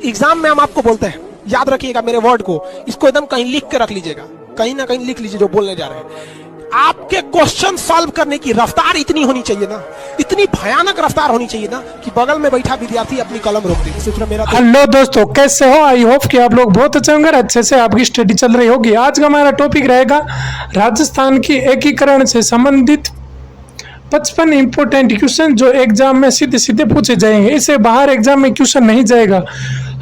Exam में हम आपको बोलते हैं, याद रखिएगा मेरे वर्ड को, इसको एकदम कहीं लिख के रख लीजिएगा, कहीं ना कहीं लिख लीजिए जो बोलने जा रहे हैं। आपके क्वेश्चन सॉल्व करने की रफ्तार इतनी होनी चाहिए ना, इतनी भयानक रफ्तार होनी चाहिए ना कि बगल में बैठा विद्यार्थी अपनी कलम रोक दे। इसी तरह मेरा हेलो दोस्तों, कैसे हो? आई होप कि आप लोग बहुत अच्छे होंगे, अच्छे से आपकी स्टडी चल रही होगी। आज का हमारा टॉपिक रहेगा राजस्थान की एकीकरण से संबंधित 55 इंपोर्टेंट क्वेश्चन जो एग्जाम में सीधे सीधे पूछे जाएंगे। इससे बाहर एग्जाम में क्वेश्चन नहीं जाएगा।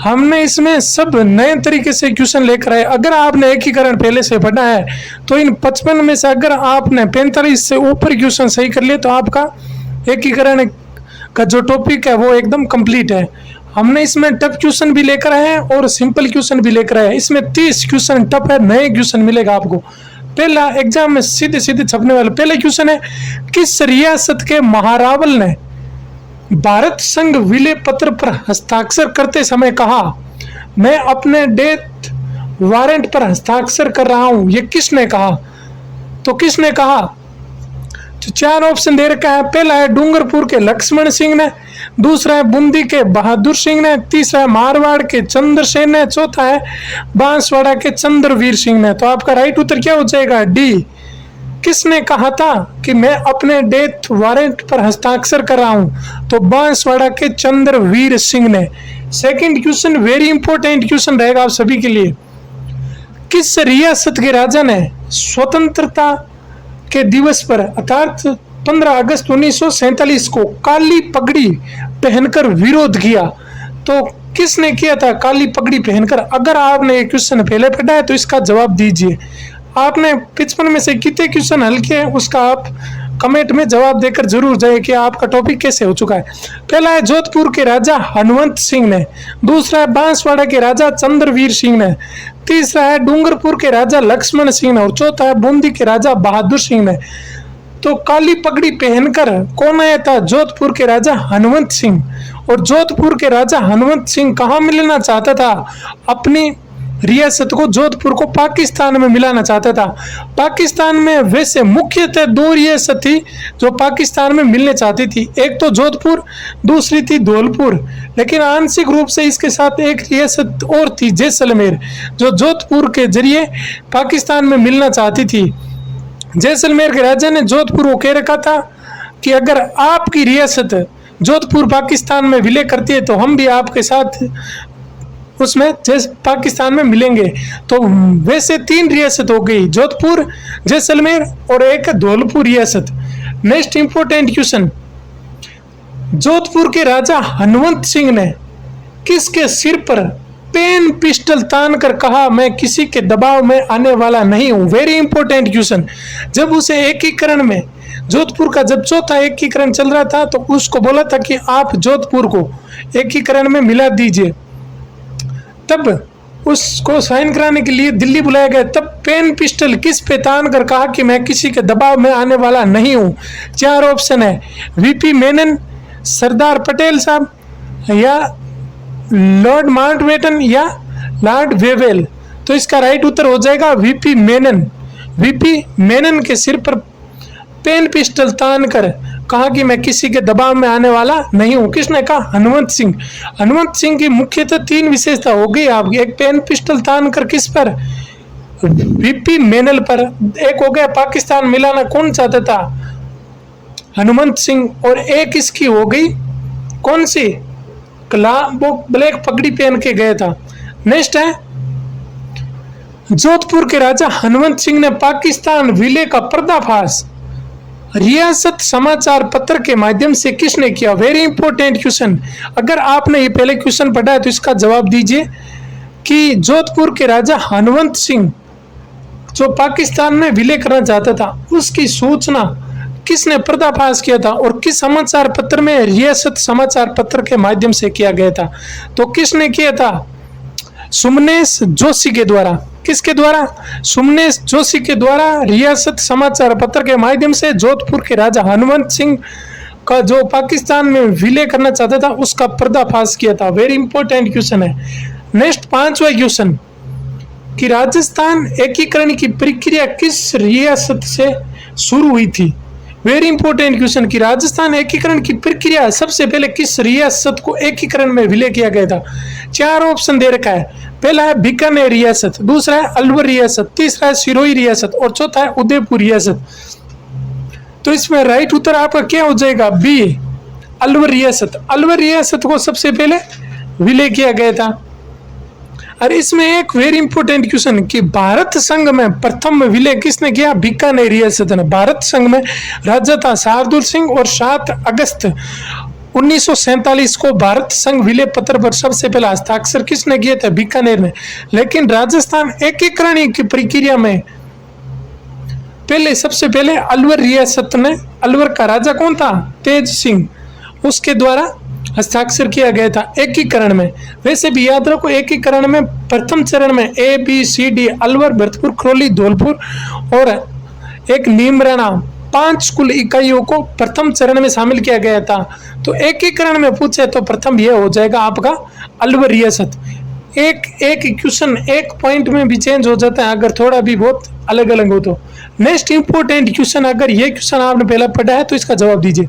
हमने इसमें सब नए तरीके से क्वेश्चन लेकर आए। अगर आपने एकीकरण पहले से पढ़ा है तो इन 55 में से अगर आपने 45 से ऊपर क्वेश्चन सही कर लिए तो आपका एकीकरण का जो टॉपिक है वो एकदम कंप्लीट है। हमने इसमें टफ क्वेश्चन भी लेकर आए हैं और सिंपल क्वेश्चन भी लेकर आए हैं। इसमें 30 क्वेश्चन टफ है, नए क्वेश्चन मिलेगा आपको। पहला एग्जाम में सीधे सीधे छपने वाला पहला क्वेश्चन है, किस रियासत के महारावल ने भारत संघ विलय पत्र पर हस्ताक्षर करते समय कहा, मैं अपने डेथ वारंट पर हस्ताक्षर कर रहा हूं? ये किसने कहा? तो किसने कहा? तो 4 ऑप्शन दे रखा है। पहला है डूंगरपुर के लक्ष्मण सिंह ने, दूसरा है बूंदी के बहादुर सिंह ने, तीसरा है मारवाड़ के चंद्रसेन ने, चौथा है बांसवाड़ा के चंद्रवीर सिंह ने। तो आपका राइट उत्तर क्या हो जाएगा? डी। किसने कहा था कि मैं अपने डेथ वारंट पर हस्ताक्षर कर रहा हूं? तो बांसवाड़ा के चंद्रवीर सिंह ने। Second question very important question रहेगा आप सभी के लिए। किस रियासत के राजा ने स्वतंत्रता के दिवस पर अर्थात 15 अगस्त 1947 को काली पगड़ी पहनकर विरोध किया? तो किसने किया था काली पगड़ी पहनकर? अगर आपने ये क्वेश्चन पहले पढ़ा है तो इसका जवाब दीजिए। आपने 55 में से कितने क्वेश्चन हल किए उसका आप कमेंट में जवाब देकर जरूर जाइए कि आपका टॉपिक कैसे हो चुका है। पहला है जोधपुर के राजा हनुमंत सिंह ने, दूसरा है बांसवाड़ा के राजा चंद्रवीर सिंह ने, तीसरा है डूंगरपुर के राजा लक्ष्मण सिंह ने और चौथा है बूंदी के राजा बहादुर सिंह ने। तो काली पगड़ी पहनकर कौन आया था? जोधपुर के राजा हनुमंत सिंह। और जोधपुर के राजा हनुमंत सिंह कहाँ मिलना चाहता था? अपनी रियासत को, जोधपुर को पाकिस्तान में मिलाना चाहता था। पाकिस्तान में वैसे मुख्यतः 2 रियासत थी जो पाकिस्तान में मिलने चाहती थी, एक तो जोधपुर, दूसरी थी धौलपुर। लेकिन आंशिक रूप से इसके साथ एक रियासत और थी जैसलमेर, जो जोधपुर के जरिए पाकिस्तान में मिलना चाहती थी। जैसलमेर के राजा ने जोधपुर को कह रखा था कि अगर आपकी रियासत जोधपुर पाकिस्तान में विलय करती है तो हम भी आपके साथ उसमें पाकिस्तान में मिलेंगे। तो वैसे 3 रियासत हो गई, जोधपुर, जैसलमेर और एक धौलपुर रियासत। नेक्स्ट इंपॉर्टेंट क्वेश्चन, जोधपुर के राजा हनुमंत सिंह ने किसके सिर पर पेन पिस्टल तान कर कहा, मैं किसी के दबाव में आने वाला नहीं हूं? Very important question. जब उसे एकीकरण में, जोधपुर का जब चौथा एकीकरण चल रहा था तो उसको बोला था कि आप जोधपुर को एकीकरण में मिला दीजिए। तब उसको साइन कराने के लिए दिल्ली बुलाया गया। तब पेन पिस्टल किस पे तान कर कहा कि मैं किसी के दबाव में आने वाला नहीं हूं? 4 ऑप्शन है, वीपी मेनन, सरदार पटेल साहब, या लॉर्ड माउंटबेटन, या लॉर्ड वेवेल। तो इसका राइट उत्तर हो जाएगा वीपी मेनन। वीपी मेनन के सिर पर पेन पिस्टल तान कर कहा कि मैं किसी के दबाव में आने वाला नहीं हूं। किसने कहा? हनुमंत सिंह। हनुमंत सिंह की मुख्यतः 3 विशेषता हो गई आपकी। एक पेन पिस्टल तान कर किस पर? वीपी मेनल पर। एक हो गया पाकिस्तान मिलाना कौन चाहता था? हनुमंत सिंह। और एक इसकी हो गई कौन सी? वो ब्लैक पगड़ी पहन के गया था। नेक्स्ट है, जोधपुर के राजा हनुमंत सिंह ने पाकिस्तान विलय का पर्दाफाश रियासत समाचार पत्र के माध्यम से किसने किया? Very important question. अगर आपने ये पहले क्वेश्चन पढ़ा है तो इसका जवाब दीजिए कि जोधपुर के राजा हनुमंत सिंह जो पाकिस्तान में विलय करना चाहता था उसकी सूचना किसने पर्दाफाश किया था और किस समाचार पत्र में? रियासत समाचार पत्र के माध्यम से किया गया था। तो किसने किया था? सुमनेश जोशी के द्वारा। किसके द्वारा? सुमनेश जोशी के द्वारा रियासत समाचार पत्र के माध्यम से जोधपुर के राजा हनुमंत सिंह का जो पाकिस्तान में विलय करना चाहता था उसका पर्दाफाश किया था। वेरी इंपॉर्टेंट क्वेश्चन है। नेक्स्ट 5वां क्वेश्चन कि राजस्थान एकीकरण की प्रक्रिया किस रियासत से शुरू हुई थी? वेरी इंपॉर्टेंट क्वेश्चन कि राजस्थान एकीकरण की प्रक्रिया सबसे पहले किस रियासत को एकीकरण में विलय किया गया था? 4 ऑप्शन दे रखा है। पहला है बीकानेर रियासत, दूसरा है अलवर रियासत, तीसरा है सिरोही रियासत और चौथा है उदयपुर रियासत। तो इसमें राइट उत्तर आपका क्या हो जाएगा? बी, अलवर रियासत। अलवर रियासत को सबसे पहले विलय किया गया था। और इसमें एक वेरी इंपॉर्टेंट क्वेश्चन कि भारत संघ में प्रथम विलय किसने किया? बीकानेर रियासत ने। भारत संघ में राजा था शार्दुल सिंह और 7 अगस्त 1947 को भारत संघ विलय पत्र पर सबसे पहला हस्ताक्षर किसने किए थे? बीकानेर ने। लेकिन राजस्थान एकीकरण की प्रक्रिया में पहले सबसे पहले अलवर रियासत ने, अलवर का राजा कौन था? तेज सिंह, उसके द्वारा हस्ताक्षर किया गया था एकीकरण में। वैसे भी याद रखो एकीकरण में प्रथम चरण में A B C D, Alwar, Bharatpur, Karauli, Dholpur और एक नीमराणा, 5 कुल इकाइयों को प्रथम चरण में शामिल किया गया था। तो एकीकरण में पूछे तो प्रथम यह हो जाएगा आपका अलवर रियासत। एक क्वेश्चन एक पॉइंट में भी चेंज हो जाता है अगर थोड़ा भी बहुत अलग अलग हो तो। नेक्स्ट इंपॉर्टेंट क्वेश्चन, अगर ये क्वेश्चन आपने पहला पढ़ा है तो इसका जवाब दीजिए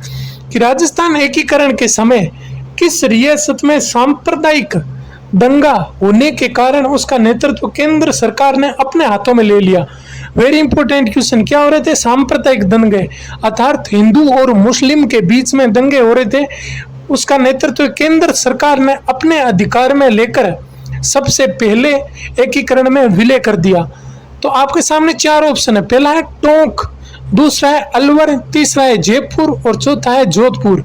कि राजस्थान एकीकरण के समय किस रियासत में सांप्रदायिक दंगा होने के कारण उसका नेतृत्व केंद्र सरकार ने अपने हाथों में ले लिया? Very important question. क्या हो रहे थे? सांप्रदायिक दंगे, अर्थात हिंदू और मुस्लिम के बीच में दंगे हो रहे थे। उसका नेतृत्व केंद्र सरकार ने अपने अधिकार में लेकर सबसे पहले एकीकरण में विलय कर दिया। तो आपके सामने 4 ऑप्शन है। पहला है टोंक, दूसरा है अलवर, तीसरा है जयपुर और चौथा है जोधपुर।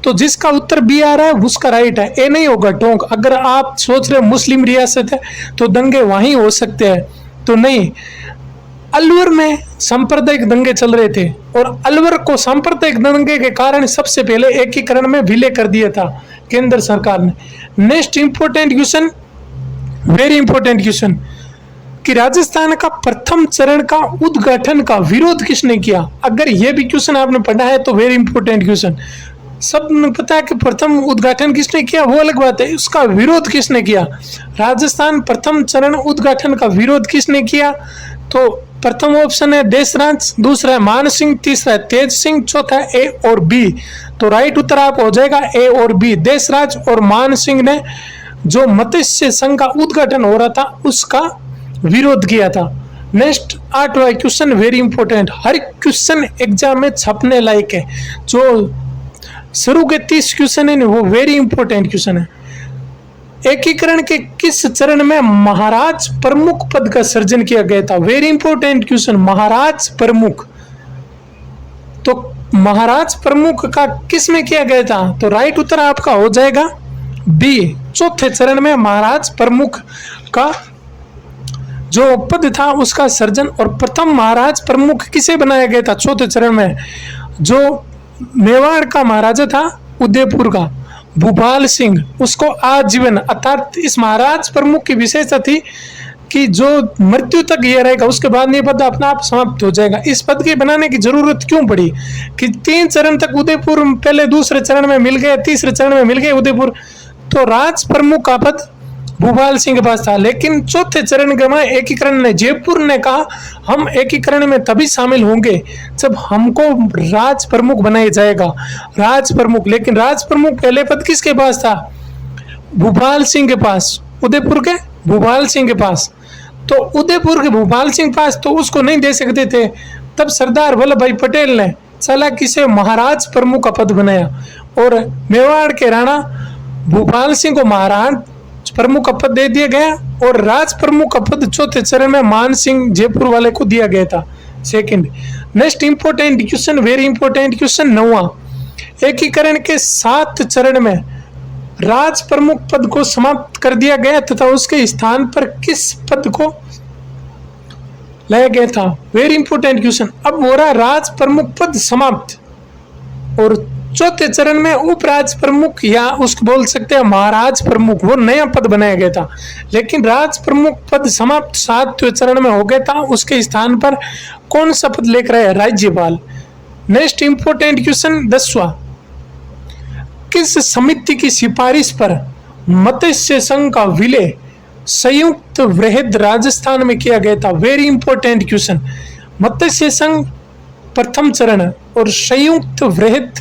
तो जिसका उत्तर बी आ रहा है उसका राइट है, ए नहीं होगा टोंक। अगर आप सोच रहे मुस्लिम रियासत है तो दंगे वहीं हो सकते हैं, तो नहीं। अलवर में सांप्रदायिक दंगे चल रहे थे और अलवर को सांप्रदायिक दंगे के कारण सबसे पहले एकीकरण में विलय कर दिया था केंद्र सरकार ने। Next important question, very important question कि राजस्थान का प्रथम चरण का उद्घाटन का विरोध किसने किया? अगर यह भी क्वेश्चन आपने पढ़ा है तो वेरी इंपॉर्टेंट क्वेश्चन। सब पता है कि प्रथम उद्घाटन किसने किया, वो अलग बात है, उसका विरोध किसने किया? राजस्थान प्रथम चरण उद्घाटन का विरोध किसने किया? तो प्रथम ऑप्शन है देशराज, दूसरा है मान सिंह, तीसरा है तेज सिंह, चौथा है ए और बी। तो राइट उत्तर आप हो जाएगा ए और बी। देशराज और मान सिंह ने जो मत्स्य संघ का उद्घाटन हो रहा था उसका विरोध किया था। नेक्स्ट 8वां क्वेश्चन, वेरी इंपॉर्टेंट, हर क्वेश्चन एग्जाम में छपने लायक है। जो शुरू के 30 क्वेश्चन है वो वेरी इंपॉर्टेंट क्वेश्चन है। एकीकरण के किस चरण में महाराज प्रमुख पद का सृजन किया गया था? वेरी इंपॉर्टेंट क्वेश्चन, महाराज प्रमुख। तो महाराज प्रमुख का किस में किया गया था? तो राइट उत्तर आपका हो जाएगा बी, चौथे चरण में महाराज प्रमुख का जो पद था उसका सृजन। और प्रथम महाराज प्रमुख किसे बनाया गया था चौथे चरण में? जो मेवाड़ का महाराजा था उदयपुर का भूपाल सिंह, उसको आजीवन, अर्थात इस महाराज प्रमुख की विशेषता थी कि जो मृत्यु तक ये रहेगा, उसके बाद ये पद अपना आप समाप्त हो जाएगा। इस पद के बनाने की जरूरत क्यों पड़ी कि 3 चरण तक उदयपुर पहले दूसरे चरण में मिल गए, तीसरे चरण में मिल गए उदयपुर, तो राज प्रमुख का पद भूपाल सिंह के पास था। लेकिन चौथे चरण के में एकीकरण ने, जयपुर ने कहा हम एकीकरण में तभी शामिल होंगे जब हमको राज प्रमुख बनाया जाएगा, राज प्रमुख। लेकिन राज प्रमुख पहले पद किसके पास था? भूपाल सिंह के पास, उदयपुर के भूपाल सिंह के पास। तो उदयपुर के भूपाल सिंह पास तो उसको नहीं दे सकते थे, तब सरदार वल्लभ भाई पटेल ने चालाकी से महाराज प्रमुख का पद बनाया और मेवाड़ के राणा भूपाल सिंह को महाराज प्रमुख का पद दे दिया गया और राज प्रमुख का पद चौथे चरण में मान सिंह जयपुर वाले को दिया गया था। Second, next important question, very important question 9वां, एकीकरण के 7 चरण में राज प्रमुख पद को समाप्त कर दिया गया तथा उसके स्थान पर किस पद को लाया गया था? Very important question. अब हो रहा राज प्रमुख पद समाप्त और चौथे चरण में उपराज प्रमुख या उसको बोल सकते हैं महाराज प्रमुख, वो नया पद बनाया गया था। लेकिन राज प्रमुख पद समाप्त 7वें चरण में हो गया था, उसके स्थान पर कौन सा पद लेकर आया? राज्यपाल। नेक्स्ट इंपॉर्टेंट क्वेश्चन 10वां, किस समिति की सिफारिश पर मत्स्य संघ का विलय संयुक्त वृहद राजस्थान में किया गया था? Very important question. मत्स्य संघ प्रथम चरण और संयुक्त वृहद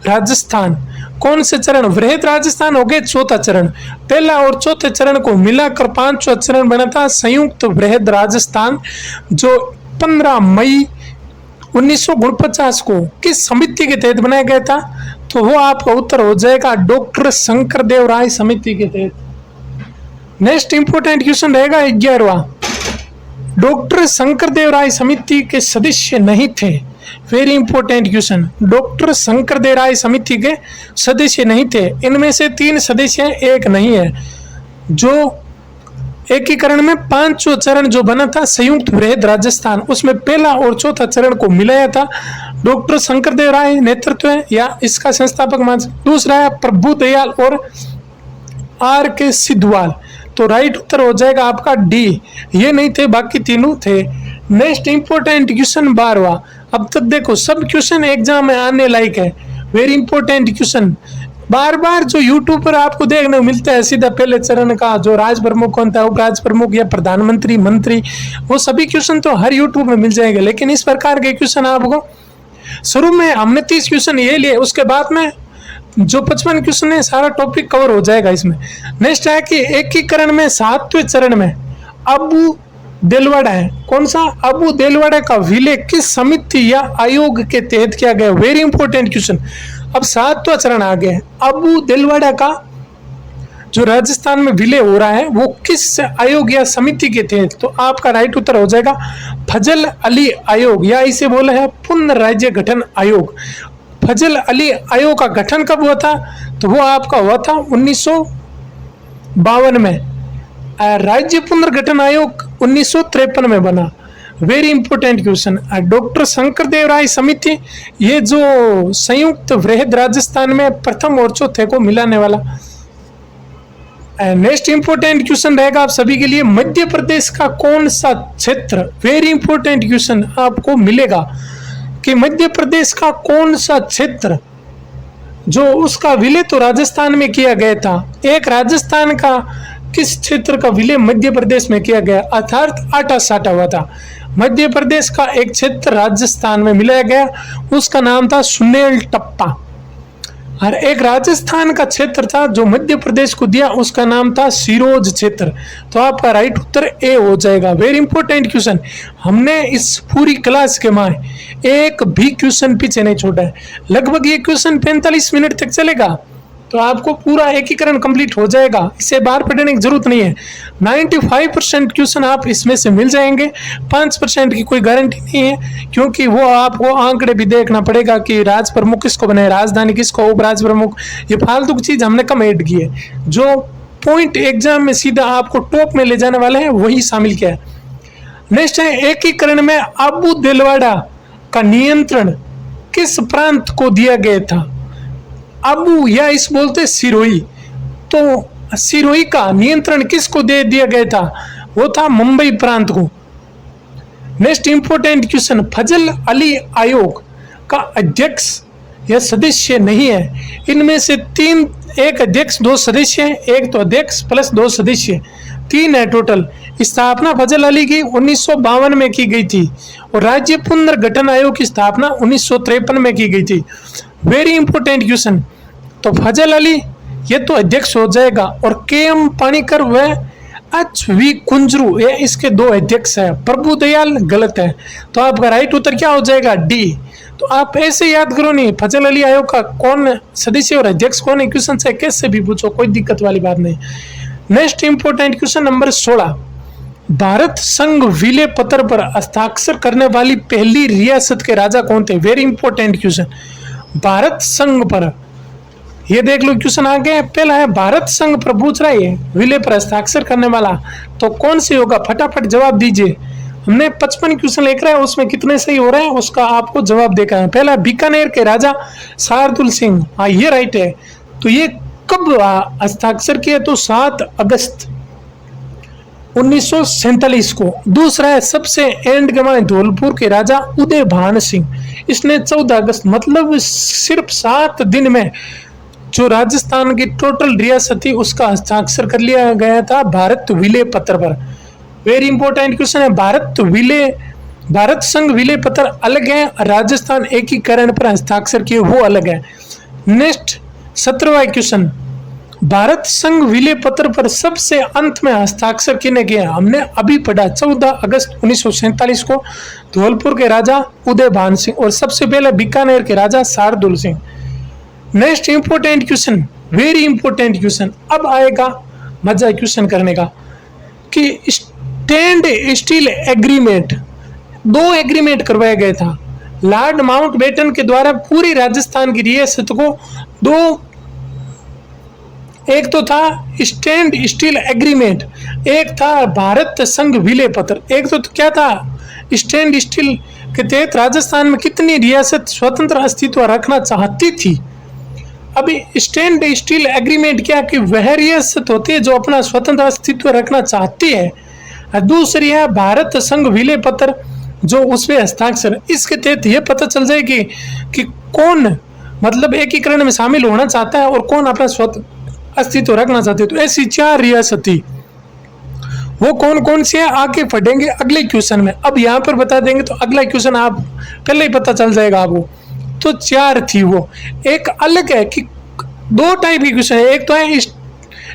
राजस्थान, कौन से चरण? वृहद राजस्थान हो गए चौथा चरण। पहला और चौथे चरण को मिलाकर पांचवा चरण बना था संयुक्त वृहद राजस्थान, जो 15 मई 1949 को किस समिति के तहत बनाया गया था? तो वो आपका उत्तर हो जाएगा डॉक्टर शंकरदेव राय समिति के तहत। नेक्स्ट इंपोर्टेंट क्वेश्चन रहेगा 11वां। डॉक्टर शंकरदेव राय समिति के सदस्य नहीं थे। Very important question. Doctor Shankardev Rai समिति के सदस्य नहीं थे। इनमें से 3 सदस्य हैं, एक नहीं है। जो एकीकरण में 5वां चरण जो बना था संयुक्त वृहद राजस्थान, उसमें पहला और चौथा चरण को मिलाया था। डॉक्टर शंकरदेव राय नेतृत्व है या इसका संस्थापक मान। दूसरा है प्रभु दयाल और आर के सिद्धवाल, तो राइट उत्तर हो जाएगा आपका डी। ये नहीं थे, बाकी तीनों थे। नेक्स्ट इंपॉर्टेंट क्वेश्चन 12वां। अब तक देखो सब क्वेश्चन एग्जाम में आने लायक है। वेरी इंपॉर्टेंट क्वेश्चन बार बार जो यूट्यूब पर आपको देखने को मिलता है, सीधा पहले चरण का जो राज प्रमुख कौन था, उपराज प्रमुख या प्रधानमंत्री, मंत्री, वो सभी क्वेश्चन तो हर यूट्यूब में मिल जाएंगे। लेकिन इस प्रकार के क्वेश्चन आपको शुरू में हमने 30 क्वेश्चन ये लिए, उसके बाद में जो 55 क्वेश्चन है सारा टॉपिक कवर हो जाएगा इसमें। नेक्स्ट है कि एकीकरण में 7वें चरण में अबू देलवाड़ा है। कौन सा? अबू देलवाड़ा का विलय किस समिति या आयोग के तहत किया गया? Very important question. अब 7वां चरण आ गया है। अबू देलवाड़ा का जो राजस्थान में विलय हो रहा है वो किस आयोग या समिति के तहत? तो आपका राइट उत्तर हो जाएगा फजल अली आयोग, या इसे बोला है पुनः राज्य गठन आयोग। फजल अली आयोग का गठन कब हुआ था? तो वो आपका हुआ था 1952 में। राज्य पुनर्गठन आयोग 1953 में बना। Very important question. Doctor Shankardev Rai समिति, ये जो संयुक्त वृहद राजस्थान में प्रथम और चौथे को मिलाने वाला। नेक्स्ट इंपॉर्टेंट क्वेश्चन रहेगा आप सभी के लिए, मध्य प्रदेश का कौन सा क्षेत्र? वेरी इंपॉर्टेंट क्वेश्चन आपको मिलेगा कि मध्य प्रदेश का कौन सा क्षेत्र जो उसका विलय तो राजस्थान में किया गया था, एक राजस्थान का किस क्षेत्र का विलय मध्य प्रदेश में किया गया, अर्थात आटा साटा हुआ था। मध्य प्रदेश का एक क्षेत्र राजस्थान में मिलाया गया, उसका नाम था सुनेल टप्पा। और एक राजस्थान का क्षेत्र था जो मध्य प्रदेश को दिया, उसका नाम था सिरोज क्षेत्र। तो आपका राइट उत्तर ए हो जाएगा। Very important question. हमने इस पूरी क्लास के में एक भी क्वेश्चन पीछे नहीं छोड़ा है। लगभग ये क्वेश्चन 45 मिनट तक चलेगा, तो आपको पूरा एकीकरण कंप्लीट हो जाएगा। इसे बाहर पढ़ने की जरूरत नहीं है। 95% क्वेश्चन आप इसमें से मिल जाएंगे। 5% की कोई गारंटी नहीं है, क्योंकि वो आपको आंकड़े भी देखना पड़ेगा कि राज प्रमुख किसको बनाए, राजधानी किसको, उपराज प्रमुख, ये फालतू की चीज हमने कम ऐड की है। जो पॉइंट एग्जाम में सीधा आपको टॉप में ले जाने वाले हैं वही शामिल किया है। नेक्स्ट है एकीकरण में अबू देलवाड़ा का नियंत्रण किस प्रांत को दिया गया था? अबू या इस बोलते सिरोही, तो सिरोही का नियंत्रण किसको दे दिया गया था? वो था मुंबई प्रांत को। नेक्स्ट इंपॉर्टेंट क्वेश्चन, फजल अली आयोग का अध्यक्ष या सदस्य नहीं है। इनमें से 3, एक अध्यक्ष 2 सदस्य हैं, एक तो अध्यक्ष प्लस 2 सदस्य, 3 है टोटल। स्थापना फजल अली की 1952 में की गई थी और राज्य पुनर्गठन आयोग की स्थापना 1953 में की गई थी। Very important question. तो फजल अली ये तो अध्यक्ष हो जाएगा और के.एम. पानीकर व एच.वी. कुंजरू ये इसके 2 अध्यक्ष है। प्रभु दयाल गलत है, तो आपका राइट उत्तर क्या हो जाएगा? डी। तो आप ऐसे याद करो नहीं, फजल अली आयोग का कौन सदस्य और अध्यक्ष कौन है, क्वेश्चन से कैसे भी पूछो, कोई दिक्कत वाली बात नहीं। Next important question number 16, Bharat संघ विलय पत्र पर हस्ताक्षर करने वाली पहली रियासत के राजा कौन थे? Very important question. भारत संघ पर ये देख लो क्वेश्चन आ गया। पहला है भारत संघ पर पूछ रहा है विलय पर हस्ताक्षर करने वाला, तो कौन से होगा? फटाफट जवाब दीजिए। हमने 55 क्वेश्चन लेकर आए, उसमें कितने सही हो रहे हैं उसका आपको जवाब देखा है। पहला बीकानेर के राजा शार्दुल सिंह, हाँ ये राइट है। तो ये कब हस्ताक्षर किया? तो 7 अगस्त 1947 को। दूसरा है सबसे एंड के माने धौलपुर के राजा उदय भान सिंह, इसने 14 अगस्त, मतलब सिर्फ 7 दिन में जो राजस्थान की टोटल रियासत थी उसका हस्ताक्षर कर लिया गया था भारत विलय पत्र पर। वेरी इंपॉर्टेंट क्वेश्चन है, भारत विलय भारत संघ विलय पत्र अलग है, राजस्थान एकीकरण पर हस्ताक्षर किए वो अलग है। नेक्स्ट 17वां क्वेश्चन, भारत संघ विलय पत्र पर सबसे अंत में हस्ताक्षर किने किए? हमने अभी पढ़ा 14 अगस्त 1947 को धौलपुर के राजा उदय भान सिंह और सबसे पहले बीकानेर के राजा Shardul Singh. Next important question, very important question, अब आएगा मजा क्वेश्चन करने का कि स्टैंड स्टील एग्रीमेंट, 2 एग्रीमेंट करवाया गया था लॉर्ड माउंटबेटन के द्वारा पूरी राजस्थान की रियासत को। एक तो था स्टैंड स्टील एग्रीमेंट, एक था भारत संघ विलय पत्र। एक तो क्या था, स्टैंड स्टील के तहत राजस्थान में कितनी रियासत स्वतंत्र अस्तित्व रखना चाहती थी। अभी स्टैंड स्टील एग्रीमेंट क्या कि वह रियासत होती है जो अपना स्वतंत्र अस्तित्व रखना चाहती है, और दूसरी है भारत संघ विलय पत्र जो उसमें हस्ताक्षर। इसके तहत यह पता चल जाएगी कि कौन मतलब एकीकरण में शामिल होना चाहता है और कौन अपना स्वतंत्र अस्तित्व रखना चाहते। तो ऐसी 4 रियासत थी, वो कौन कौन सी है आगे पढ़ेंगे अगले क्वेश्चन में। अब यहाँ पर बता देंगे तो अगला क्वेश्चन आप पहले ही पता चल जाएगा आपको। तो 4 थी वो। एक अलग है कि 2 टाइप की क्वेश्चन है, एक तो है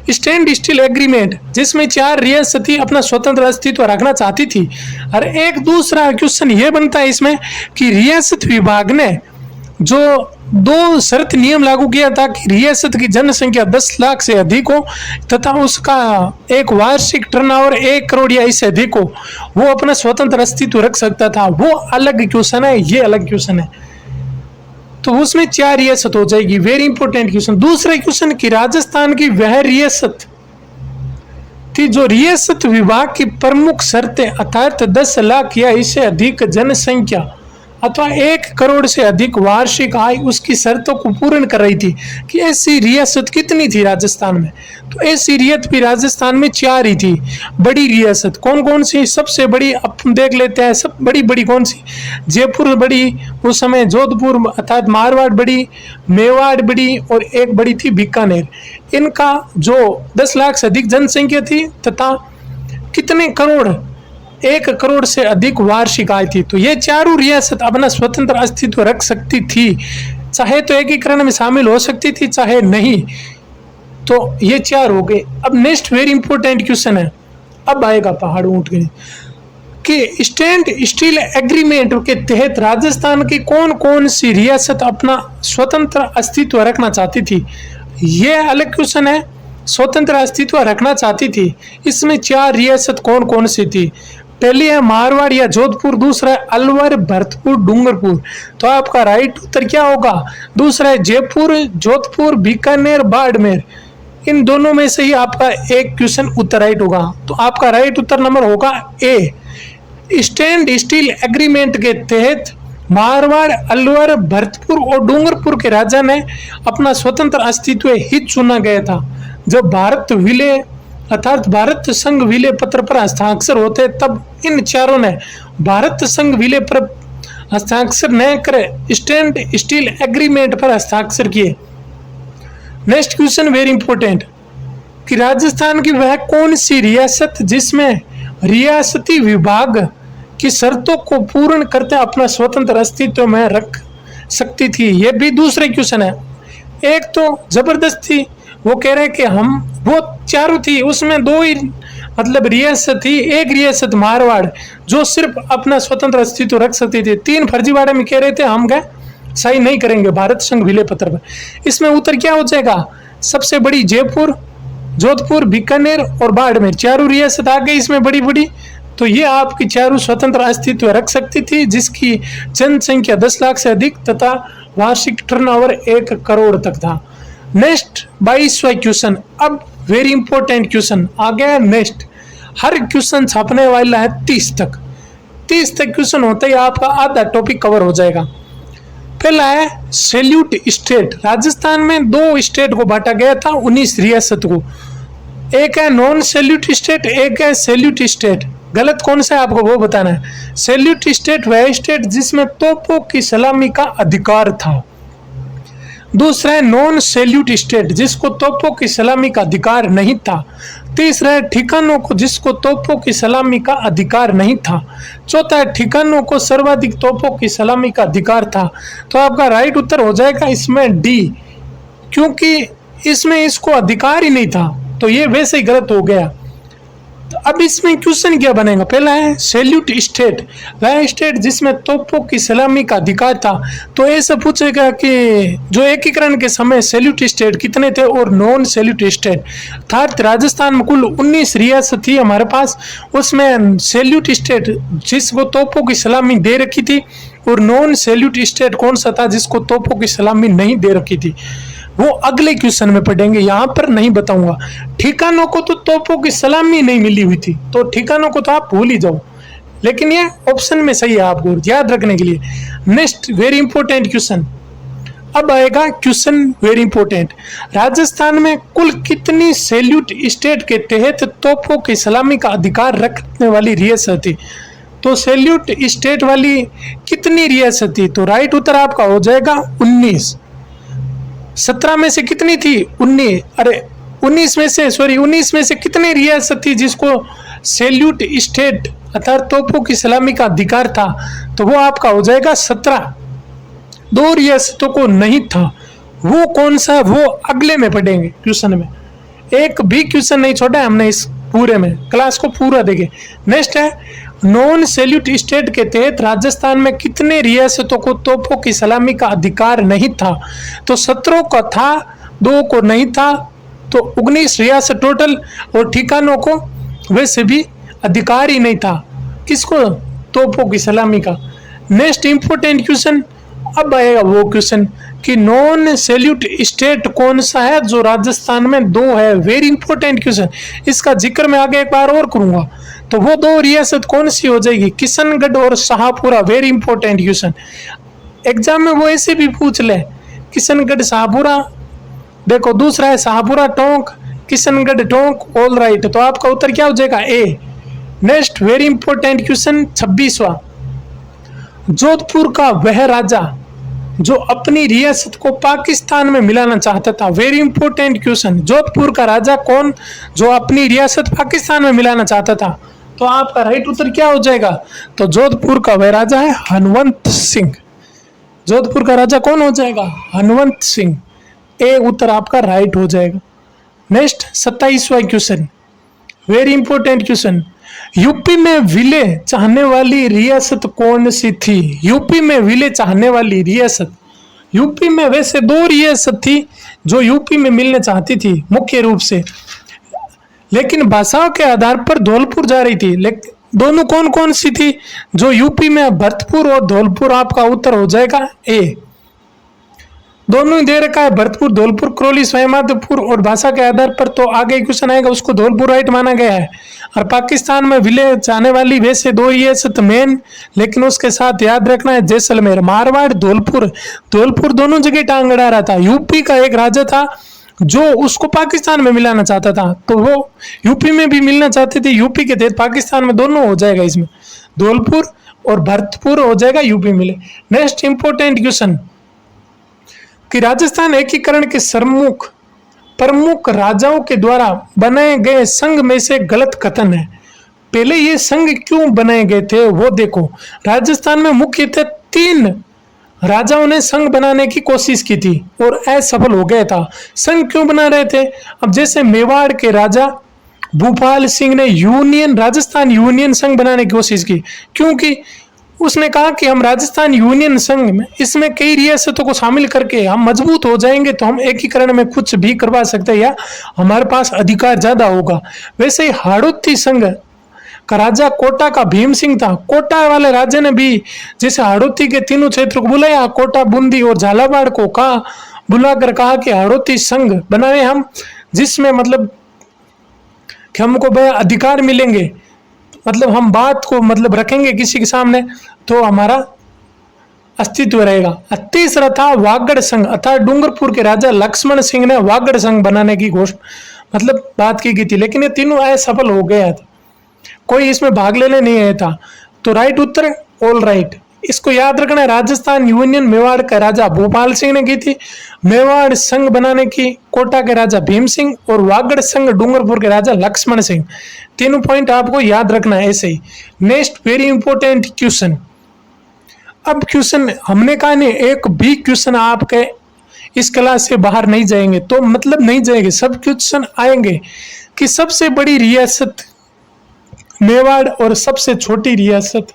स्टैंड स्टील एग्रीमेंट जिसमें 4 रियासत अपना स्वतंत्र अस्तित्व रखना चाहती थी, और एक दूसरा क्वेश्चन ये बनता है इसमें कि रियासत विभाग ने जो 2 शर्त नियम लागू किया था कि रियासत की जनसंख्या 10 लाख से अधिक हो तथा उसका एक वार्षिक टर्नओवर 1 करोड़ या इससे अधिक हो, वो अपना स्वतंत्र अस्तित्व रख सकता था। वो अलग क्वेश्चन है, ये अलग क्वेश्चन है। तो उसमें 4 रियासत हो जाएगी, वेरी इंपॉर्टेंट क्वेश्चन। दूसरा क्वेश्चन कि राजस्थान की वह रियासत थी जो रियासत विभाग की प्रमुख शर्तें अर्थात 10 लाख या इससे अधिक जनसंख्या अथवा 1 करोड़ से अधिक वार्षिक आय उसकी शर्तों को पूर्ण कर रही थी, कि ऐसी रियासत कितनी थी राजस्थान में। तो ऐसी रियासत भी राजस्थान में 4 ही थी। बड़ी रियासत कौन कौन सी, सबसे बड़ी अपन देख लेते हैं, सब बड़ी बड़ी कौन सी, जयपुर बड़ी उस समय, जोधपुर अर्थात मारवाड़ बड़ी, मेवाड़ बड़ी और एक बड़ी थी बीकानेर। इनका जो 10 लाख से अधिक जनसंख्या थी तथा कितने करोड़, 1 करोड़ से अधिक वार्षिक आय थी। तो ये 4 रियासत अपना स्वतंत्र अस्तित्व रख सकती थी, चाहे तो एकीकरण में शामिल हो सकती थी चाहे नहीं। तो ये 4 हो गए। अब नेक्स्ट वेरी इंपॉर्टेंट क्वेश्चन है, अब आएगा पहाड़ ऊंट के कि स्टैंड स्टील एग्रीमेंट के तहत राजस्थान की कौन कौन सी रियासत अपना स्वतंत्र अस्तित्व रखना चाहती थी। ये अलग क्वेश्चन है, स्वतंत्र अस्तित्व रखना चाहती थी। इसमें 4 रियासत कौन कौन सी थी। पहली है मारवाड़ या जोधपुर, दूसरा है अलवर, भरतपुर, डूंगरपुर। तो आपका राइट उत्तर क्या होगा, दूसरा है जयपुर, जोधपुर, बीकानेर, बाड़मेर। इन दोनों में से ही आपका एक क्वेश्चन उत्तर राइट होगा। तो आपका राइट उत्तर नंबर होगा ए। स्टैंड स्टील एग्रीमेंट के तहत मारवाड़, अलवर, भरतपुर और डूंगरपुर के राजा ने अपना स्वतंत्र अस्तित्व ही चुना गया था। जब भारत विलय अर्थात भारत संघ विलय पत्र पर हस्ताक्षर होते तब इन 4 ने भारत संघ विलय पर हस्ताक्षर न कर स्टैंड स्टील एग्रीमेंट पर हस्ताक्षर किए। नेक्स्ट क्वेश्चन वेरी इंपॉर्टेंट कि राजस्थान की वह कौन सी रियासत जिसमें रियासती विभाग की शर्तों को पूर्ण करते अपना स्वतंत्र अस्तित्व में रख सकती थी। यह भी दूसरे क्वेश्चन है। एक तो जबरदस्ती वो कह रहे हैं कि हम वो 4 थी, उसमें 2 ही मतलब रियासत थी। एक रियासत मारवाड़ जो सिर्फ अपना स्वतंत्र अस्तित्व रख सकती थी। 3 फर्जीवाड़े में कह रहे थे हम गए सही नहीं करेंगे भारत संघ विलय पत्र पर। इसमें उत्तर क्या हो जाएगा, सबसे बड़ी जयपुर, जोधपुर, बीकानेर और बाड़मेर, 4 रियासत आ गई इसमें बड़ी बड़ी। तो ये आपकी 4 स्वतंत्र अस्तित्व रख सकती थी जिसकी जनसंख्या 10 लाख से अधिक तथा वार्षिक टर्नओवर 1 करोड़ तक था। नेक्स्ट 22वां क्वेश्चन, अब वेरी इंपॉर्टेंट क्वेश्चन आ गया। नेक्स्ट हर क्वेश्चन छापने वाला है 30 तक। 30 तक क्वेश्चन होता ही आपका आधा टॉपिक कवर हो जाएगा। पहला है सैल्यूट स्टेट। राजस्थान में 2 स्टेट को बांटा गया था, 19 रियासत को। एक है नॉन सैल्यूट स्टेट, एक है सैल्यूट स्टेट। गलत कौन सा है आपको वो बताना है। सैल्यूट स्टेट वह स्टेट जिसमें तोपों की सलामी का अधिकार था। दूसरा है नॉन सैल्यूट स्टेट जिसको तोपों की सलामी का अधिकार नहीं था। तीसरा है ठिकानों को जिसको तोपों की सलामी का अधिकार नहीं था। चौथा है ठिकानों को सर्वाधिक तोपों की सलामी का अधिकार था। तो आपका राइट उत्तर हो जाएगा इसमें डी, क्योंकि इसमें इसको अधिकार ही नहीं था, तो ये वैसे ही गलत हो गया। तो अब इसमें क्वेश्चन क्या बनेगा? पहला है सैल्यूट स्टेट, वह स्टेट जिसमें तोपों की सलामी का अधिकार था। तो ऐसा पूछेगा कि जो एकीकरण के समय सैल्यूट स्टेट कितने थे और नॉन सैल्यूट स्टेट। अर्थात राजस्थान में कुल 19 रियासत थी हमारे पास, उसमें सैल्यूट स्टेट जिसको तोपों की सलामी दे रखी थी, और नॉन सैल्यूट स्टेट कौन सा था जिसको तोपों की सलामी नहीं दे रखी थी, वो अगले क्वेश्चन में पढ़ेंगे, यहां पर नहीं बताऊंगा। ठिकानों को तो तोपों की सलामी नहीं मिली हुई थी, तो ठिकानों को तो आप भूल ही जाओ, लेकिन ये ऑप्शन में सही है आपको याद रखने के लिए। नेक्स्ट वेरी इंपॉर्टेंट क्वेश्चन, अब आएगा क्वेश्चन वेरी इंपॉर्टेंट। राजस्थान में कुल कितनी सैल्यूट स्टेट के तहत तोपों की सलामी का अधिकार रखने वाली रियासत थी? तो सैल्यूट स्टेट वाली कितनी रियासत थी? तो राइट उत्तर आपका हो जाएगा 19। 17 में से कितनी थी? 19। अरे 19 में से कितनी रियासत थी जिसको सैल्यूट स्टेट अर्थात तोपों की सलामी का अधिकार था? तो वो आपका हो जाएगा 17। 2 रियासतों को नहीं था, वो कौन सा, वो अगले में पढ़ेंगे क्वेश्चन में। एक भी क्वेश्चन नहीं छोड़ा है हमने इस पूरे में, क्लास को पूरा देखें। नेक्स्ट है नॉन सैल्यूट स्टेट के तहत राजस्थान में कितने रियासतों को तोपों की सलामी का अधिकार नहीं था? तो 17 का था, 2 को नहीं था, तो 19 रियासत टोटल, और ठिकानों को वैसे भी अधिकार ही नहीं था किसको? तोपों की सलामी का। नेक्स्ट इंपॉर्टेंट क्वेश्चन, अब आएगा वो क्वेश्चन कि नॉन सैल्यूट स्टेट कौन सा है जो राजस्थान में 2 है। वेरी इंपॉर्टेंट क्वेश्चन, इसका जिक्र मैं आगे एक बार और करूंगा। तो वो 2 रियासत कौन सी हो जाएगी? किशनगढ़ और Shahpura. Very important question, exam में वो ऐसे भी पूछ ले, किशनगढ़ शाहपुरा। देखो दूसरा है शाहपुरा टोंक, किशनगढ़ टोंक, ऑल राइट। तो आपका उत्तर क्या हो जाएगा? A. Next very important question 26वां, जोधपुर का वह राजा जो अपनी रियासत को पाकिस्तान में मिलाना चाहता था। वेरी इंपॉर्टेंट क्वेश्चन, जोधपुर का राजा कौन जो अपनी रियासत पाकिस्तान में मिलाना चाहता था? तो आपका राइट उत्तर क्या हो जाएगा? तो जोधपुर का वह राजा है हनुमंत सिंह। जोधपुर का राजा कौन हो जाएगा? हनुमंत सिंह। ए उत्तर आपका राइट हो जाएगा। नेक्स्ट 27वां question, very important question, UP में विलय चाहने वाली रियासत कौन सी थी? यूपी में विलय चाहने वाली रियासत, यूपी में वैसे 2 रियासत थी जो यूपी में मिलना चाहती थी मुख्य रूप से, लेकिन भाषाओं के आधार पर धौलपुर जा रही थी। लेकिन दोनों कौन कौन सी थी जो यूपी में? भरतपुर और धौलपुर। आपका उत्तर हो जाएगा ए। दोनों ही दे रखा है, भरतपुर, धौलपुर, करौली, सवाईमाधोपुर, और भाषा के आधार पर तो आगे क्वेश्चन आएगा उसको धौलपुर राइट माना गया है। और पाकिस्तान में विलय जाने वाली वैसे 2 रियासत मेन, लेकिन उसके साथ याद रखना है जैसलमेर, मारवाड़, धौलपुर। धौलपुर दोनों जगह टांग अड़ा रहा था। यूपी का एक राजा था जो उसको पाकिस्तान में मिलाना चाहता था, तो वो यूपी में भी मिलना चाहते थे, यूपी के तहत पाकिस्तान में, दोनों हो जाएगा इसमें, धौलपुर और भरतपुर हो जाएगा यूपी मिले। नेक्स्ट इंपॉर्टेंट क्वेश्चन कि राजस्थान एकीकरण के प्रमुख राजाओं के द्वारा बनाए गए संघ में से गलत कथन है। पहले ये संघ क्यों बनाए गए थे वो देखो। राजस्थान में मुख्यतः 3 राजाओं ने संघ बनाने की कोशिश की थी और असफल हो गया था। संघ क्यों बना रहे थे? अब जैसे मेवाड़ के राजा भूपाल सिंह ने राजस्थान यूनियन संघ बनाने की कोशिश की, क्योंकि उसने कहा कि हम राजस्थान यूनियन संघ में इसमें कई रियासतों को शामिल करके हम मजबूत हो जाएंगे तो हम एकीकरण में कुछ भी करवा सकते हैं या हमारे पास अधिकार ज्यादा होगा। वैसे ही हाड़ौती संघ का राजा कोटा का भीम सिंह था। कोटा वाले राजा ने भी जैसे हाड़ौती के 3 क्षेत्र को बुलाया, कोटा, बूंदी और झालावाड़ को बुलाकर कहा कि हाड़ौती संघ बनाए हम, जिसमें मतलब कि हमको अधिकार मिलेंगे, मतलब हम बात को मतलब रखेंगे किसी के सामने तो हमारा अस्तित्व रहेगा। 30वां था वागड़ संघ, अर्थात डूंगरपुर के राजा लक्ष्मण सिंह ने वागड़ संघ बनाने की मतलब बात की गई थी, लेकिन ये तीनों असफल हो गया था, कोई इसमें भाग लेने नहीं आया था। तो राइट उत्तर ऑल राइट, इसको याद रखना है, राजस्थान यूनियन मेवाड़ का राजा भोपाल सिंह ने की थी, मेवाड़ संघ बनाने की कोटा के राजा भीम सिंह, और वागड़ संघ डूंगरपुर के राजा लक्ष्मण सिंह। तीनों पॉइंट आपको याद रखना है ऐसे ही। Next very important question. अब क्वेश्चन हमने कहा नहीं, एक भी क्वेश्चन आपके इस क्लास से बाहर नहीं जाएंगे, तो मतलब नहीं जाएंगे, सब क्वेश्चन आएंगे कि सबसे बड़ी रियासत मेवाड़ और सबसे छोटी रियासत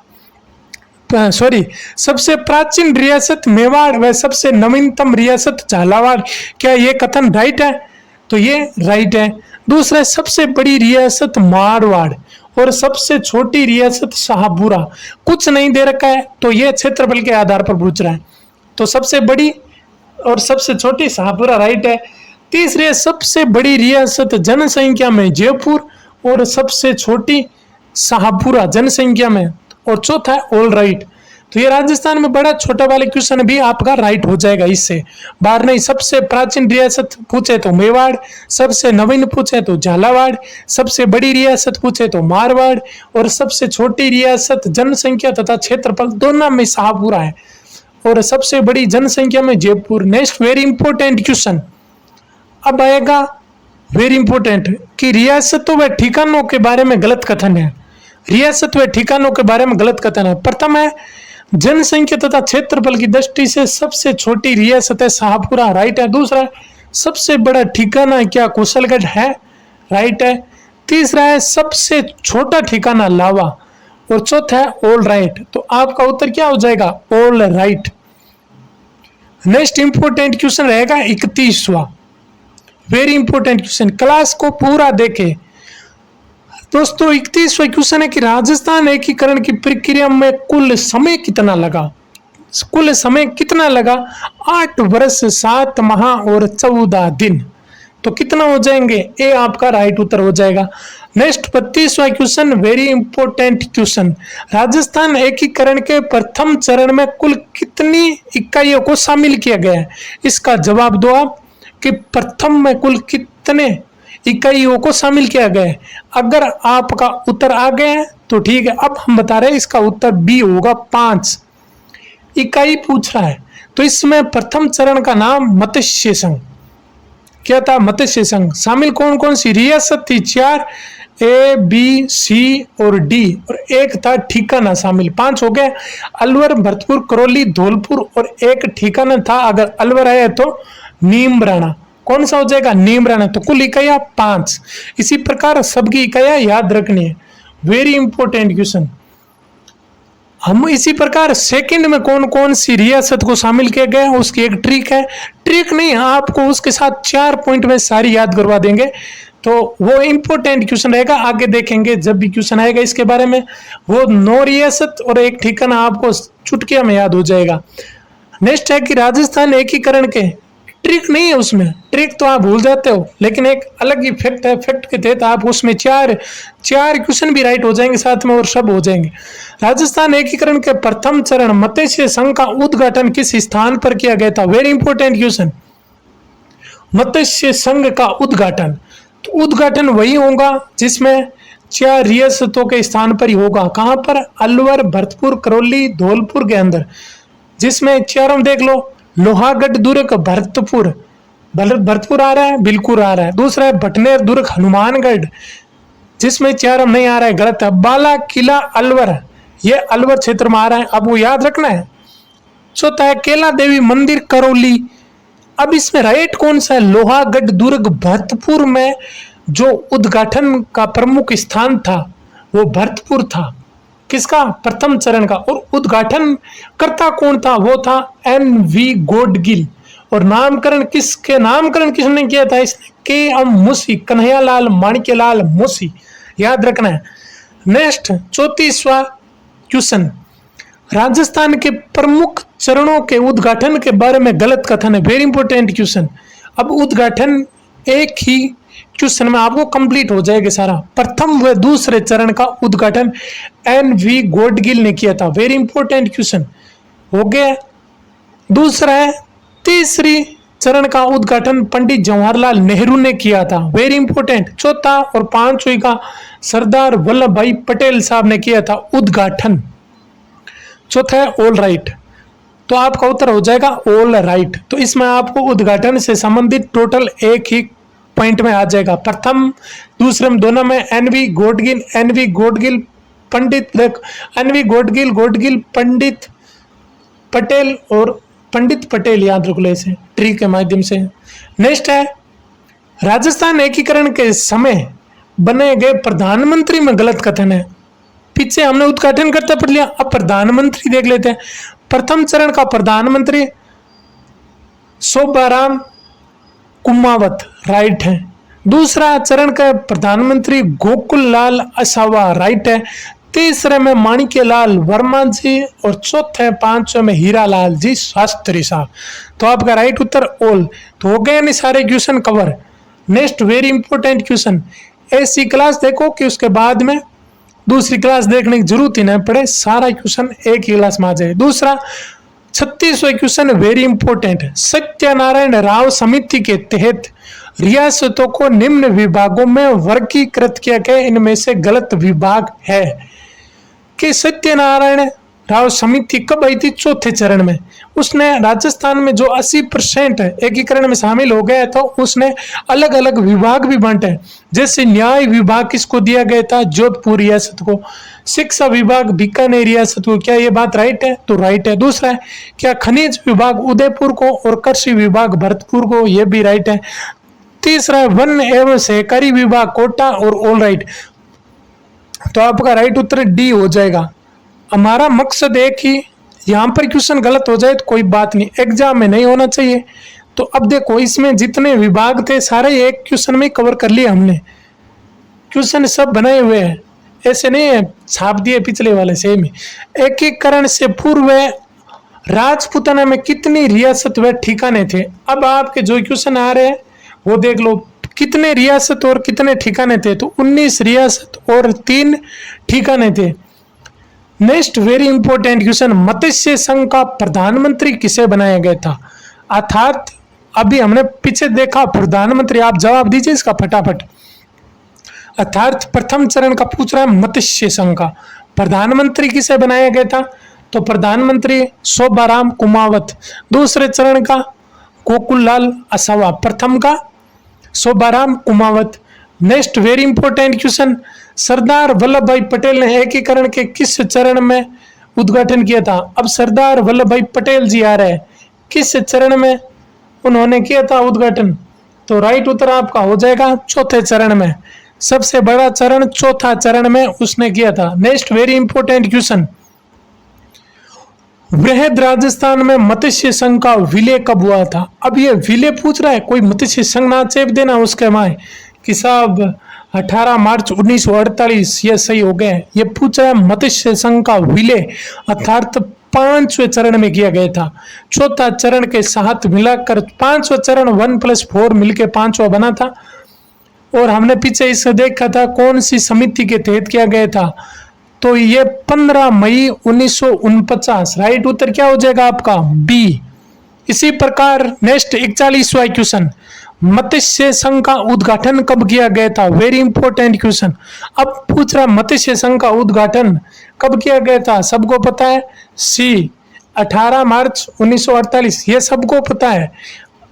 सबसे प्राचीन रियासत मेवाड़ व सबसे नवीनतम रियासत झालावाड़, क्या ये कथन राइट है? तो ये राइट है। दूसरा, सबसे बड़ी रियासत मारवाड़ और सबसे छोटी रियासत शाहपुरा। कुछ नहीं दे रखा है, तो ये क्षेत्रफल के आधार पर पूछ रहा है, तो सबसे बड़ी और सबसे छोटी शाहपुरा राइट है। तीसरे, सबसे बड़ी रियासत जनसंख्या में जयपुर और सबसे छोटी शाहपुरा जनसंख्या में। और चौथा है ऑल राइट। तो ये राजस्थान में बड़ा छोटा वाले क्वेश्चन भी आपका राइट हो जाएगा, इससे बाहर नहीं। सबसे प्राचीन रियासत पूछे तो मेवाड़, सबसे नवीन पूछे तो झालावाड़, सबसे बड़ी रियासत पूछे तो मारवाड़, और सबसे छोटी रियासत जनसंख्या तथा क्षेत्रफल दोनों में शाहपुरा है, और सबसे बड़ी जनसंख्या में Jaipur. Next very important question अब आएगा, वेरी इंपॉर्टेंट, कि रियासतों व ठिकानों के बारे में गलत कथन है। रियासत व ठिकानों के बारे में गलत कथन है। प्रथम है, जनसंख्या तथा क्षेत्रफल की दृष्टि से सबसे छोटी रियासत है शाहपुरा, राइट है। दूसरा है, सबसे बड़ा ठिकाना क्या कुशलगढ़ है, राइट है। तीसरा है, सबसे छोटा ठिकाना लावा, और चौथा है ऑल राइट। तो आपका उत्तर क्या हो जाएगा? All right. Next important question रहेगा 31वां, वेरी इंपॉर्टेंट क्वेश्चन, क्लास को पूरा देखे दोस्तों। 31वां क्वेश्चन है कि राजस्थान एकीकरण की प्रक्रिया में कुल समय कितना लगा? कुल समय कितना लगा? 8 वर्ष 7 माह और 14 दिन। तो कितना हो जाएंगे? ए आपका राइट उत्तर हो जाएगा। नेक्स्ट 32वां question, very important question, Rajasthan एकीकरण के प्रथम चरण में कुल कितनी इकाइयों को शामिल किया गया है? इसका जवाब दो आप कि प्रथम में कुल कितने इकाइयों को शामिल किया गया है। अगर आपका उत्तर आ गया है तो ठीक है। अब हम बता रहे हैं इसका उत्तर बी होगा, 5 इकाई पूछ रहा है। तो इसमें प्रथम चरण का नाम मत्स्य संघ, क्या था? मत्स्य संघ। शामिल कौन कौन सी रियासत थी? 4, ए बी सी और डी, और एक था ठिकाना शामिल। 5 हो गए। अलवर, भरतपुर, करौली, धौलपुर, और एक ठिकाना था, अगर अलवर आया तो नीमराणा। कौन सा हो जाएगा? नीमराणा। तो कुल इकाइयां 5। इसी प्रकार सबकी इकाइयां याद रखनी है, वेरी इंपॉर्टेंट क्वेश्चन। हम इसी प्रकार सेकंड में कौन कौन सी रियासत को शामिल किया गया उसकी एक ट्रिक है। ट्रिक नहीं, आपको उसके साथ 4 पॉइंट में सारी याद करवा देंगे, तो वो इंपॉर्टेंट क्वेश्चन रहेगा। आगे देखेंगे जब भी क्वेश्चन आएगा इसके बारे में। वो 9 रियासत और एक ठिकाना आपको चुटकिया में याद हो जाएगा। नेक्स्ट है कि राजस्थान एकीकरण के, ट्रिक नहीं है उसमें, ट्रिक तो आप भूल जाते हो, लेकिन एक अलग ही फैक्ट है। फैक्ट के तहत आप उसमें चार क्वेश्चन भी राइट हो जाएंगे साथ में, और सब हो जाएंगे। राजस्थान एकीकरण के प्रथम चरण मत्स्य संघ का उद्घाटन किस स्थान पर किया गया था? Very important question. Matsya Sangh का उद्घाटन, तो उद्घाटन वही होगा जिसमें 4 रियासतों के स्थान पर ही होगा। कहां पर? अलवर, भरतपुर, करौली, धौलपुर के अंदर, जिसमें चारों देख लो, लोहागढ़ दुर्ग, भरतपुर आ रहा है, बिल्कुल आ रहा है। दूसरा है भटनेर दुर्ग, हनुमानगढ़, जिसमें 4 नहीं आ रहा है, गलत है। बाला किला अलवर, ये अलवर क्षेत्र में आ रहा है, अब वो याद रखना है। चौथा है केला देवी मंदिर, करौली। अब इसमें राइट कौन सा है? लोहागढ़ दुर्ग, भरतपुर में जो उद्घाटन का प्रमुख स्थान था वो भरतपुर था। किसका? प्रथम चरण का। और उद्घाटन करता कौन था? वो था NV गोडगिल। और नामकरण किसने किया था? इसने KM मुंशी, कन्हैयालाल माणिक्यलाल मुंशी, याद रखना है। नेक्स्ट 34वां क्वेश्चन, राजस्थान के प्रमुख चरणों के उद्घाटन के बारे में गलत कथन है, वेरी इंपॉर्टेंट क्वेश्चन। अब उद्घाटन एक ही क्वेश्चन में आपको कंप्लीट हो जाएगा सारा। प्रथम व दूसरे चरण का उद्घाटन NV गोडगिल ने किया था, वेरी इंपॉर्टेंट क्वेश्चन हो गया। दूसरा है तीसरी चरण का उद्घाटन पंडित जवाहरलाल नेहरू ने किया था, वेरी इंपॉर्टेंट। चौथा और 5वां का सरदार वल्लभ भाई पटेल साहब ने किया था उद्घाटन। चौथा है ऑल राइट, तो आपका उत्तर हो जाएगा ऑल राइट। तो इसमें आपको उद्घाटन से संबंधित टोटल एक ही पॉइंट में आ जाएगा। प्रथम दूसरे में दोनों में एनवी गोडगिल पंडित एनवी गोडगिल पंडित पटेल और पंडित पटेल, याद रख लो इसे ट्री के माध्यम से। नेक्स्ट है राजस्थान एकीकरण के समय बने गए प्रधानमंत्री में गलत कथन है। पीछे हमने उद्घाटन करता पढ़ लिया, अब प्रधानमंत्री देख लेते हैं। प्रथम चरण का प्रधानमंत्री शोभाराम कुमावत, राइट है। दूसरा चरण का प्रधानमंत्री गोकुल लाल असावा, राइट है। तीसरे में माणिक्य लाल वर्मा जी और चौथे पांचवें में हीरा लाल जी शास्त्री साहब। तो आपका राइट उत्तर ऑल। तो हो गए नहीं सारे question cover. Next very important question, ऐसी क्लास देखो कि उसके बाद में दूसरी क्लास देखने की जरूरत ही नहीं पड़े, सारा क्वेश्चन एक ही क्लास में आ जाए। दूसरा 36वां question very important, Satyanarayan Rao समिति के तहत रियासतों को निम्न विभागों में वर्गीकृत किया गया, इनमें से गलत विभाग है कि सत्यनारायण राव समिति कब आई थी? चौथे चरण में। उसने राजस्थान में जो 80% एकीकरण में शामिल हो गया था, उसने अलग अलग विभाग भी बांटे। जैसे न्याय विभाग किसको दिया गया था? जोधपुर रियासत को। शिक्षा विभाग बीकानेर रियासत को। क्या ये बात राइट है? तो राइट है। दूसरा है क्या खनिज विभाग उदयपुर को और कृषि विभाग भरतपुर को? ये भी राइट है। तीसरा है वन एवं सहकारी विभाग कोटा और ऑल राइट। तो आपका राइट उत्तर डी हो जाएगा। हमारा मकसद एक ही, यहाँ पर क्वेश्चन गलत हो जाए तो कोई बात नहीं, एग्जाम में नहीं होना चाहिए। तो अब देखो इसमें जितने विभाग थे सारे एक क्वेश्चन में कवर कर लिए हमने। क्वेश्चन सब बनाए हुए हैं, ऐसे नहीं है छाप दिए पिछले वाले सेम ही। एकीकरण से पूर्व राजपूताना में कितनी रियासत व ठिकाने थे? अब आपके जो क्वेश्चन आ रहे हैं वो देख लो, कितने रियासत और कितने ठिकाने थे? तो 19 रियासत और 3 ठिकाने थे। Next very important question, Matsya Sangh का प्रधानमंत्री किसे बनाया गया था? अर्थात अभी हमने पीछे देखा प्रधानमंत्री, आप जवाब दीजिए इसका फटाफट। अर्थात प्रथम चरण का पूछ रहा है मत्स्य संघ का प्रधानमंत्री किसे बनाया गया था? तो प्रधानमंत्री शोभाराम कुमावत। दूसरे चरण का गोकुललाल असावा, प्रथम का Shobharam Kumawat. Next very important question, Sardar Vallabh Bhai Patel ने एकीकरण के किस चरण में उद्घाटन किया था? अब सरदार वल्लभ भाई पटेल जी आ रहे हैं, किस चरण में उन्होंने किया था उद्घाटन? तो राइट उत्तर आपका हो जाएगा चौथे चरण में। सबसे बड़ा चरण चौथा चरण में उसने किया था। नेक्स्ट वेरी इंपॉर्टेंट क्वेश्चन, वृहद राजस्थान में मत्स्य संघ का विलय कब हुआ था? अब ये विलय पूछ रहा है, कोई मत्स्य संघ ना चेप देना उसके माए कि साहब 18 मार्च 1948, ये सही हो गया। ये पूछ रहा है मत्स्य संघ का विलय अर्थात 5वें चरण में किया गया था। चौथा चरण के साथ मिलाकर 5वां चरण 1+4 मिलकर 5वां बना था। और हमने पीछे इसे देखा था कौन सी समिति के तहत किया गया था, तो ये 15 मई 1949। राइट उत्तर क्या हो जाएगा आपका? बी। इसी प्रकार नेक्स्ट 41वां क्वेश्चन, मत्स्य संघ का उद्घाटन कब किया गया था? Very important question. अब पूछ रहा मत्स्य संघ का उद्घाटन कब किया गया था? सबको पता है, सी 18 मार्च 1948, ये सबको पता है।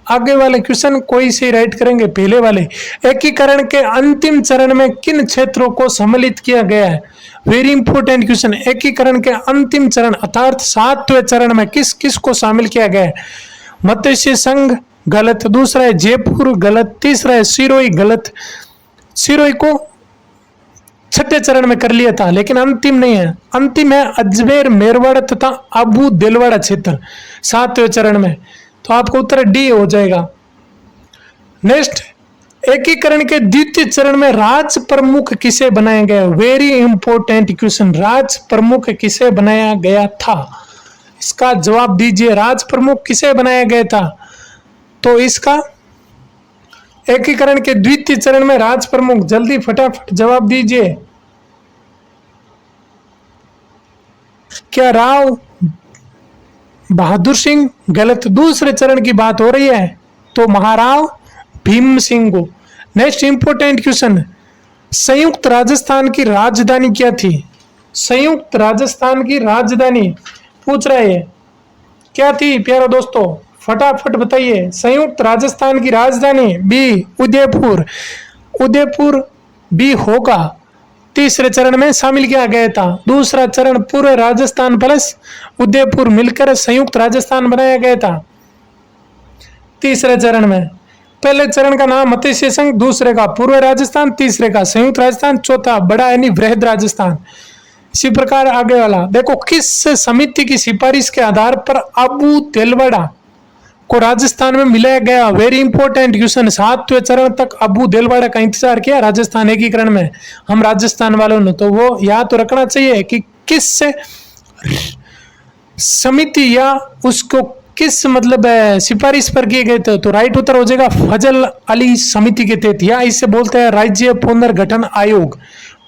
आगे वाले क्वेश्चन कोई से राइट करेंगे, पहले वाले। एकीकरण के अंतिम चरण में किन क्षेत्रों को सम्मिलित किया गया है? वेरी इंपॉर्टेंट क्वेश्चन, एकीकरण के अंतिम चरण अर्थात 7वें चरण में किस किस को शामिल किया गया है? मत्स्य संघ गलत, दूसरा है जयपुर गलत, तीसरा है सिरोही गलत। सिरोही को छठे चरण में कर लिया था लेकिन अंतिम नहीं है, अंतिम है अजमेर मेरवाड़ा तथा अबू दिलवाड़ा क्षेत्र 7वें चरण में। तो आपको उत्तर डी हो जाएगा। नेक्स्ट, एकीकरण के द्वितीय चरण में राज प्रमुख किसे बनाया गया? वेरी इंपॉर्टेंट क्वेश्चन, राज प्रमुख किसे बनाया गया था? इसका जवाब दीजिए, राज प्रमुख किसे बनाया गया था? तो इसका एकीकरण के द्वितीय चरण में राज प्रमुख, जल्दी फटाफट जवाब दीजिए। क्या राव बहादुर सिंह? गलत, दूसरे चरण की बात हो रही है तो महाराव भीम सिंह को। नेक्स्ट इंपॉर्टेंट क्वेश्चन, संयुक्त राजस्थान की राजधानी क्या थी? संयुक्त राजस्थान की राजधानी पूछ रहे हैं क्या थी प्यारे दोस्तों, फटाफट बताइए। संयुक्त राजस्थान की राजधानी बी उदयपुर, उदयपुर बी होगा। तीसरे चरण में शामिल किया गया था। दूसरा चरण पूरे राजस्थान प्लस उदयपुर मिलकर संयुक्त राजस्थान बनाया गया था। तीसरे चरण में पहले चरण का नाम मत्स्य संघ, दूसरे का पूर्व राजस्थान, तीसरे का संयुक्त राजस्थान, चौथा बड़ा यानी वृहद राजस्थान। इसी प्रकार आगे वाला देखो, किस समिति की सिफारिश के आधार पर अबू देलवाड़ा को राजस्थान में मिलाया गया। Very important question. 7वें चरण तक अबू देलवाड़ा का इंतजार किया राजस्थान एकीकरण में हम राजस्थान वालों ने, तो वो याद तो रखना चाहिए कि किस समिति या उसको किस मतलब सिफारिश पर किए गए थे। तो राइट उत्तर हो जाएगा फजल अली समिति के तहत, या इसे बोलते हैं राज्य पुनर्गठन आयोग।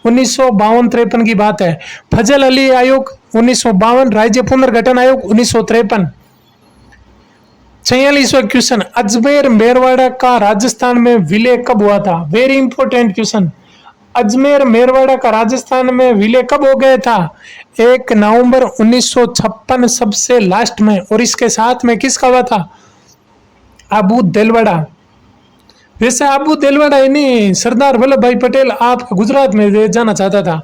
1952-53 की बात है। फजल अली आयोग 1952, राज्य पुनर्गठन आयोग 1953। 46वां क्वेश्चन, अजमेर मेरवाड़ा का राजस्थान में विलय कब हुआ था। Very important question. Ajmer Merwara का राजस्थान में विलय कब हो गया था। 1 नवंबर 1956 सबसे लास्ट में, और इसके साथ में किसका हुआ था, अबू देलवाड़ा। वैसे अबू देलवाड़ा यानी सरदार वल्लभ भाई पटेल आप गुजरात में जाना चाहता था,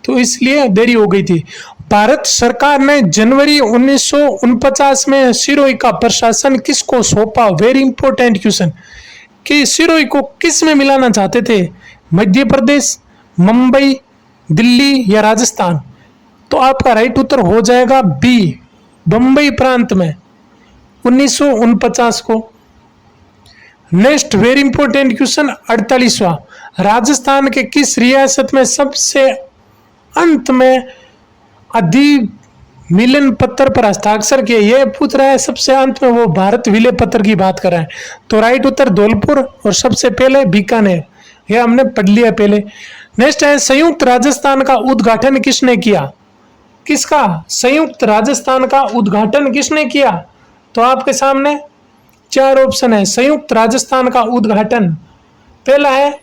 तो इसलिए देरी हो गई थी। भारत सरकार ने जनवरी 1949 में सिरोही का प्रशासन किसको सौंपा। वेरी इंपॉर्टेंट क्वेश्चन कि सिरोही को किस में मिलाना चाहते थे, मध्य प्रदेश, मुंबई, दिल्ली या राजस्थान। तो आपका राइट उत्तर हो जाएगा बी, बंबई प्रांत में 1949 को। नेक्स्ट वेरी इंपॉर्टेंट क्वेश्चन 48वां, राजस्थान के किस रियासत में सबसे अंत में अधिमिलन पत्र पर हस्ताक्षर किए। यह पूछ रहा है सबसे अंत में, वो भारत विलय पत्र की बात कर रहा है। तो राइट उत्तर धौलपुर, और सबसे पहले बीकानेर, यह हमने पढ़ लिया पहले। नेक्स्ट है संयुक्त राजस्थान का उद्घाटन किसने किया। किसका, संयुक्त राजस्थान का उद्घाटन किसने किया। तो आपके सामने 4 ऑप्शन है संयुक्त राजस्थान का उद्घाटन। पहला है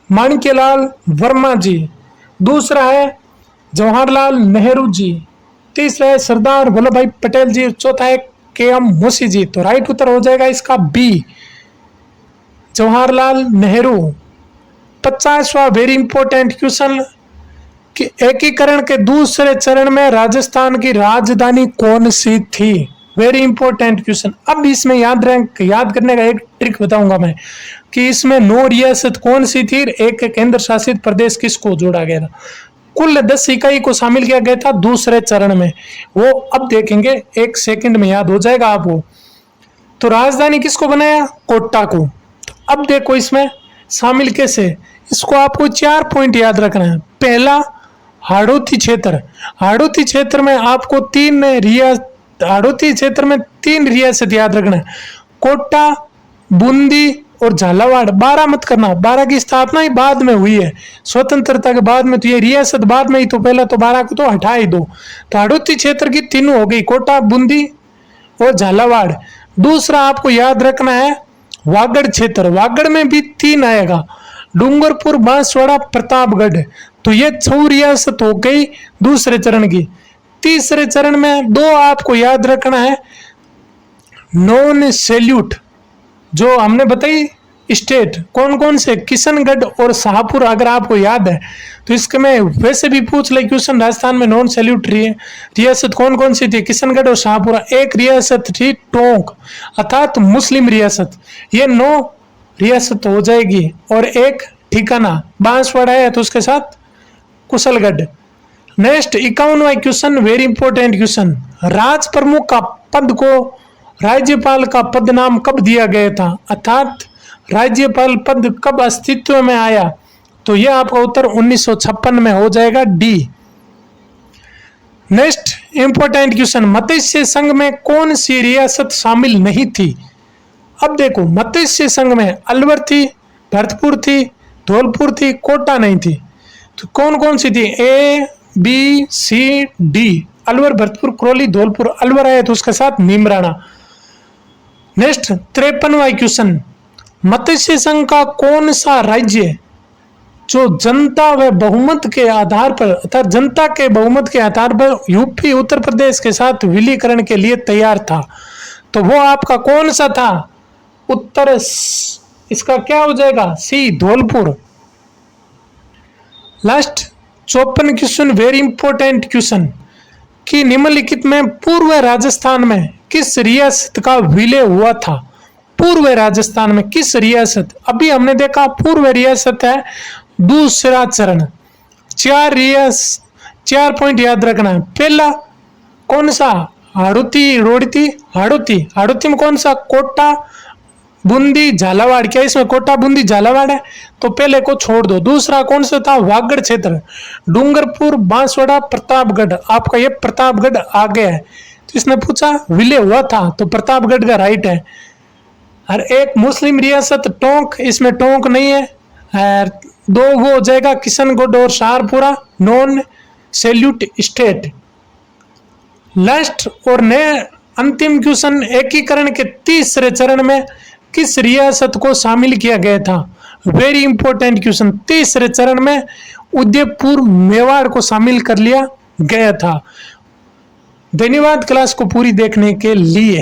माणिक्यलाल वर्मा जी, दूसरा है जवाहरलाल नेहरू जी, तीसरा है सरदार वल्लभ भाई पटेल जी, चौथा है के.एम. मुंशी जी। तो राइट उत्तर हो जाएगा इसका बी, जवाहरलाल नेहरू। 50वां वेरी इंपॉर्टेंट क्वेश्चन कि एकीकरण के दूसरे चरण में राजस्थान की राजधानी कौन सी थी। Very important question. अब इसमें याद करने का एक ट्रिक बताऊंगा मैं कि इसमें 9 रियासत कौन सी थी, एक केंद्र शासित प्रदेश किसको जोड़ा गया था। कुल 10 इकाई को शामिल किया गया था दूसरे चरण में, वो अब देखेंगे, 1 सेकंड में याद हो जाएगा आपको। तो राजधानी किसको बनाया, कोटा को। तो अब देखो इसमें शामिल कैसे, इसको आपको 4 पॉइंट याद रखना है। पहला हाड़ौती क्षेत्र, हाड़ौती क्षेत्र में आपको 3 हाड़ौती क्षेत्र में 3 रियासत याद रखना है, कोटा, बूंदी और झालावाड़। 12 मत करना, 12 की स्थापना ही बाद में हुई है, स्वतंत्रता के बाद में, तो ये रियासत बाद में ही, तो पहला तो 12 को तो हटा ही दो। तो हाड़ौती क्षेत्र की 3 हो गई, कोटा, बूंदी और झालावाड़। दूसरा आपको याद रखना है वागड़ क्षेत्र, वागड़ में भी 3 आएगा, डूंगरपुर, बांसवाड़ा, प्रतापगढ़। तो ये 6 रियासत हो गई दूसरे चरण की। तीसरे चरण में 2 आपको याद रखना है, नॉन सैल्यूट जो हमने बताई स्टेट कौन कौन से, किशनगढ़ और शाहपुर। अगर आपको याद है तो इसके में वैसे भी पूछ ले क्वेश्चन, राजस्थान में नॉन सैल्यूट रियासत कौन कौन सी थी, किशनगढ़ और शाहपुर। एक रियासत थी टोंक अर्थात मुस्लिम रियासत, ये 9 रियासत हो जाएगी। और एक ठिकाना बांसवाड़ा है तो उसके साथ कुशलगढ़। नेक्स्ट 51वां क्वेश्चन वेरी इंपॉर्टेंट क्वेश्चन, राज प्रमुख का पद को राज्यपाल का पद नाम कब दिया गया था, अर्थात राज्यपाल पद कब अस्तित्व में आया। तो यह आपका उत्तर 1956 में हो जाएगा D. Next important question, Matsya संघ में कौन सी रियासत शामिल नहीं थी। अब देखो मत्स्य संघ में अलवर थी, भरतपुर थी, धौलपुर थी, कोटा नहीं थी। तो कौन कौन सी थी, A B C D, Alwar, Bharatpur, Karauli, Dholpur. Alwar आया तो उसके साथ नीमराणा। नेक्स्ट 53वां क्वेश्चन, मत्स्य संघ का कौन सा राज्य जो जनता व बहुमत के आधार पर अर्थात जनता के बहुमत के आधार पर यूपी उत्तर प्रदेश के साथ विलीकरण के लिए तैयार था, तो वो आपका कौन सा था? उत्तर इसका क्या हो जाएगा? C, Dholpur. Last 54 question, very important question, कि निम्नलिखित में पूर्व राजस्थान में किस रियासत का विलय हुआ था? पूर्व राजस्थान में किस रियासत? अभी हमने देखा पूर्व रियासत है दूसरा चरण। 4 पॉइंट याद रखना है। पहला कौन सा? हाड़ौती, रोड़ती, हाड़ौती में कौन सा? कोटा, बूंदी, झालावाड़। क्या इसमें कोटा, बूंदी, झालावाड़ है? तो पहले को छोड़ दो। दूसरा कौन सा था? वागड़ क्षेत्र, डूंगरपुर, बांसवाड़ा, प्रतापगढ़। आपका ये प्रतापगढ़ आ गया है। तो इसने पूछा विलय हुआ था, तो प्रतापगढ़ का राइट है। और एक मुस्लिम रियासत टोंक, इसमें टोंक नहीं है। और 2 वो हो जाएगा किशनगढ़ और सहारपुरा, नॉन सैल्यूट स्टेट। लास्ट और नए अंतिम क्वेश्चन, एकीकरण के तीसरे चरण में किस रियासत को शामिल किया गया था? Very important question. तीसरे चरण में उदयपुर, मेवाड़ को शामिल कर लिया गया था। धन्यवाद क्लास को पूरी देखने के लिए।